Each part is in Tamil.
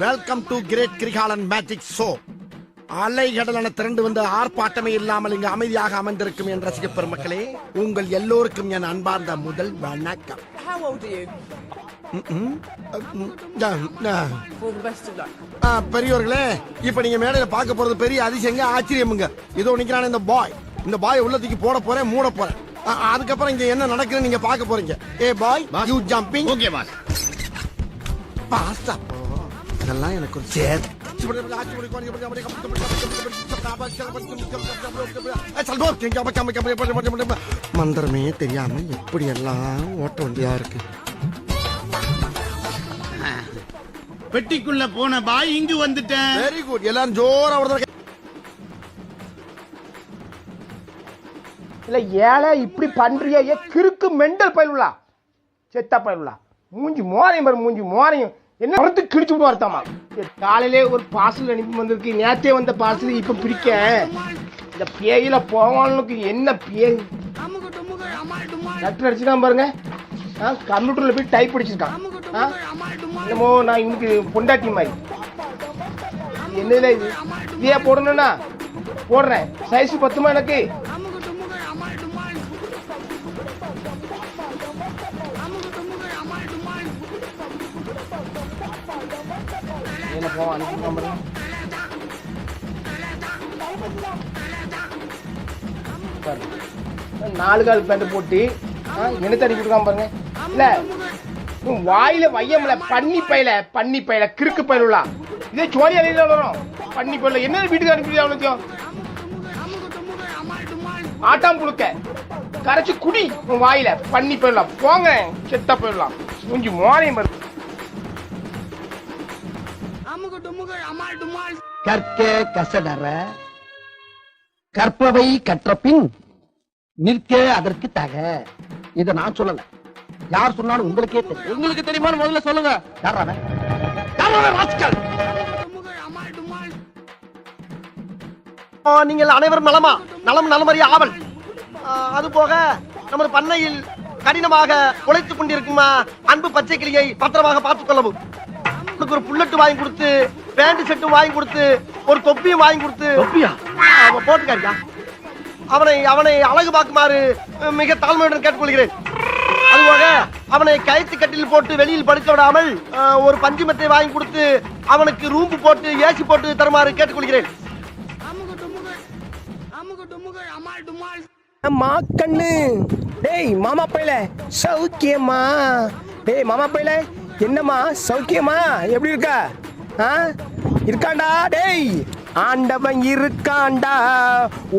Welcome to great Kirikalan magic show. அலைகடலான திரண்டு வந்து ஆர்ப்பாட்டமே இல்லாமல் இங்கு அமைதியாக அமர்ந்திருக்கும் என் ரசிக பெருமக்களே, உங்கள் எல்லோருக்கும் என் அன்பார்ந்த முதல் வணக்கம். How old are you? All the best of luck. பெரியவர்களே, இப்ப நீங்க மேடையில பார்க்க போறது பெரிய அதிசயங்க, ஆச்சரியமுங்க. இதோ நிக்கிறான இந்த பாய் உள்ளத்துக்கு போட போறேன், மூட போறேன். அதுக்கப்புறம் இங்க என்ன நடக்குதுன்னு நீங்க பார்க்க போறீங்க. ஏ boy, you jumping. Okay boss. பாஸ்டா இதெல்லாம் எனக்கு ஒரு சேர். மந்திரமே தெரியாம எப்படி எல்லாம் ஓட்ட வண்டியா இருக்கு. பெட்டிக்குள்ள போன பாய் இங்கு வந்துட்டேன். Very good. எல்லாரும் ஜோரா வருது. இல்ல ஏழை இப்படி பண்றியா? ஏ கிறுக்கு மெண்டல் பயிலுலா, செத்தா பயிலுலா, மூஞ்சி மோரையும் பாரு, மூஞ்சி மோரையும் என்ன மரத்து கிழிச்சு விட்டு வரத்தாமா. காலையிலே ஒரு பார்சல் அனுப்பி வந்திருக்கு, நேத்தே வந்த பார்சல் இப்ப பிரிக்க. இந்த பேயில போவானுக்கு என்ன பேய் டாக்டர் அடிச்சுதான் பாருங்க. கம்ப்யூட்டர்ல போய் டைப் அடிச்சிருக்கான். என்னமோ நான் இவனுக்கு பொண்டாட்டி மாதிரி. என்னதுல இது இதே போடணும்னா போடுறேன். சைஸ் பத்துமா எனக்கு? என்ன போவோம் அனுப்பி நாலு கால் பேண்ட் போட்டு என்ன தண்ணி கொடுக்காம பாருங்க. இல்ல வாயில வையம்ல பண்ணி பையில கிறுக்கு பயிலுலா. இதே சோழி அலையில வரும் பண்ணி பயில. என்ன வீட்டுக்கு அனுப்பி அவனுக்கும் ஆட்டாம் புழுக்க கரைச்சு குடி வாயில பண்ணி போயிடலாம். போங்க செத்தா போயிடலாம். மூஞ்சி மோரையும் பாரு. கற்க கசடற கற்பவை கற்ற பின் நிற்க அதற்கு தக. இத நான் சொல்லல, யார் சொன்னாலும் உங்களுக்கே தெரியும். உங்களுக்கு தெரியுமான்னு முதல்ல சொல்லுங்க. நீங்கள் அனைவரும் நலமறிய ஆவல். அது போக நமது பண்ணையில் கடினமாக உழைத்துக் கொண்டிருக்கும் அன்பு பச்சை கிளியை பத்திரமாக பார்த்துக் கொள்ளவும். ஒரு புல்லட்டு வாங்கி கொடுத்து, பேண்ட் செட்டும் வாங்கி கொடுத்து, ஒரு தொப்பியும் வாங்கி கொடுத்து போட்டுக்காரியா அவனை அழகு பார்க்குமாறு மிக தாழ்மையுடன் கேட்டுக்கொள்கிறேன். அதுபோக அவனை கயிற்று கட்டில் போட்டு வெளியில் படுக்க விடாமல் ஒரு பஞ்சுமத்தை வாங்கி கொடுத்து அவனுக்கு ரூம்பு போட்டு ஏசி போட்டு தருமாறு கேட்டுக்கொள்கிறேன். மாக்கண்ணு டேய் மாமா பையல சௌக்கியமா? டேய் மாமா பையல என்னம்மா சௌக்கியமா? எப்படி இருக்கா? இருக்காண்டா? டேய் ஆண்டவன் இருக்காண்டா,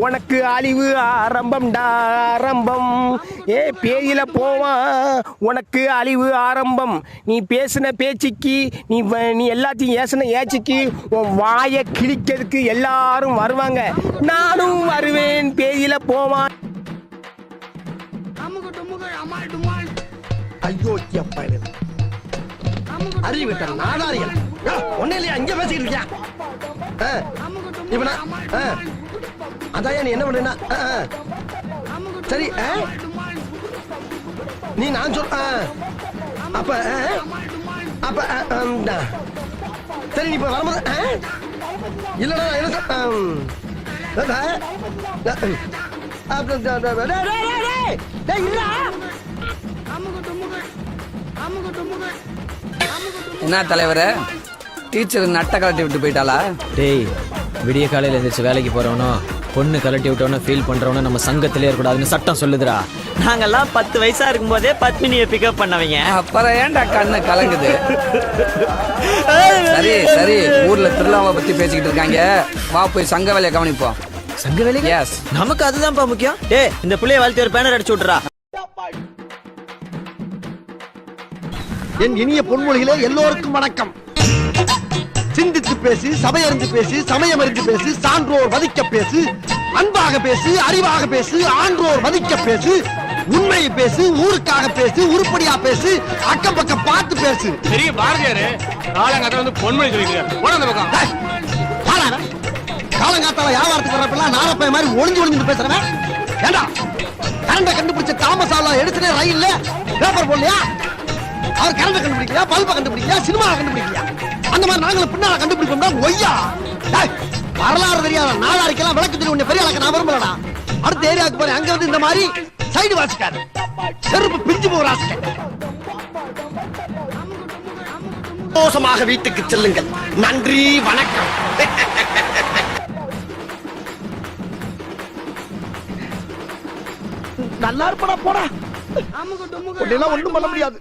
உனக்கு அழிவு ஆரம்பம்டா ஆரம்பம். ஏ பேயில போவான், உனக்கு அழிவு ஆரம்பம். நீ பேசின பேச்சுக்கு, நீ எல்லாத்தையும் ஏசின ஏச்சுக்கு உன் வாயை கிழிக்கிறதுக்கு எல்லாரும் வருவாங்க. நானும் வருவேன். பேயில போவான். ஐயோ அறிவிட்ட நாதாரிகள் ஒன்னும் இல்லையா? இங்க பேசிக்கிட்டு இருக்கியா? அதான் நீ என்ன பண்றா? சரி நீ நான் சொல் அப்ப சரி நீ இப்ப வரும்போது இல்லடா என்ன தலைவர டீச்சர் நட்டை கலட்டி விட்டு போயிட்டாளா? டேய் விடிய காலையில் எழுந்திரிச்சு வேலைக்கு போறவனோ பொண்ணு கலட்டி விட்டவனோ ஃபீல் பண்றவனோ நம்ம சங்கத்திலே இருக்கக்கூடாதுன்னு சட்டம் சொல்லுதுடா. நாங்கெல்லாம் 10 வயசா இருக்கும் போதே பத்மினியை பிக்கப் பண்ணவங்க. அப்புறம் ஏன்டா கண்ணு கலங்குது? சரி சரி, ஊர்ல திருவிழாவை பத்தி பேசிக்கிட்டு இருக்காங்க, வா போய் சங்க வேலையை கவனிப்போம். சங்க வேலை? எஸ், நமக்கு அதுதான்ப்பா முக்கியம். டேய் இந்த புள்ளைய வாழ்த்தி ஒரு பேனர் அடிச்சு விட்டுறா. என் இனிய பொன்மொழிகளே, எல்லோருக்கும் வணக்கம். சிந்தித்து பேசு, சபையறிந்து பேசு, சமயமறிந்து பேசு, சான்றோர் மதிக்க பேசு, அன்பாக பேசு, அறிவாக பேசு, ஆன்றோர் மதிக்க பேசு, உண்மையை பேசு, ஊருக்காக பேசு, உருப்படியா பேசு, அக்கம் பக்கம் பார்த்து பேசு. பெரிய பாரதியாரு காலங்காத்தால வந்து பொன்மொழி சொல்லிக்கிறார். போன அந்த பக்கம் காலங்காத்தால வியாபாரத்துக்கு வரப்பெல்லாம் நாரப்பைய மாதிரி ஒளிஞ்சு பேசுறவன் ஏண்டா தாமஸ் ஆலா எடுத்துனே ரயில்ல பேப்பர் போடலையா? அவர் கரண்ட் கண்டுபிடிக்கலையா, பல்ப கண்டுபிடிக்கலையா, சினிமா கண்டுபிடிக்கலையா? அந்த மாதிரி நாங்களும் பின்னால கண்டுபிடிப்போம்னா ஒய்யா. டேய், வரலாறு தெரியாத நாளாரிக்கெல்லாம் விளக்கு தெரியும். உன்னை பெரிய ஆளக்க நான் விரும்பலடா. அடுத்த ஏரியாவுக்கு போறேன், அங்க வந்து இந்த மாதிரி சைடு வாசிக்காரு, செருப்பு பிஞ்சு போறாங்க. சந்தோஷமாக வீட்டுக்கு செல்லுங்கள். நன்றி, வணக்கம். நல்லா இருப்படா போடா. ஒன்னும் பண்ண முடியாது.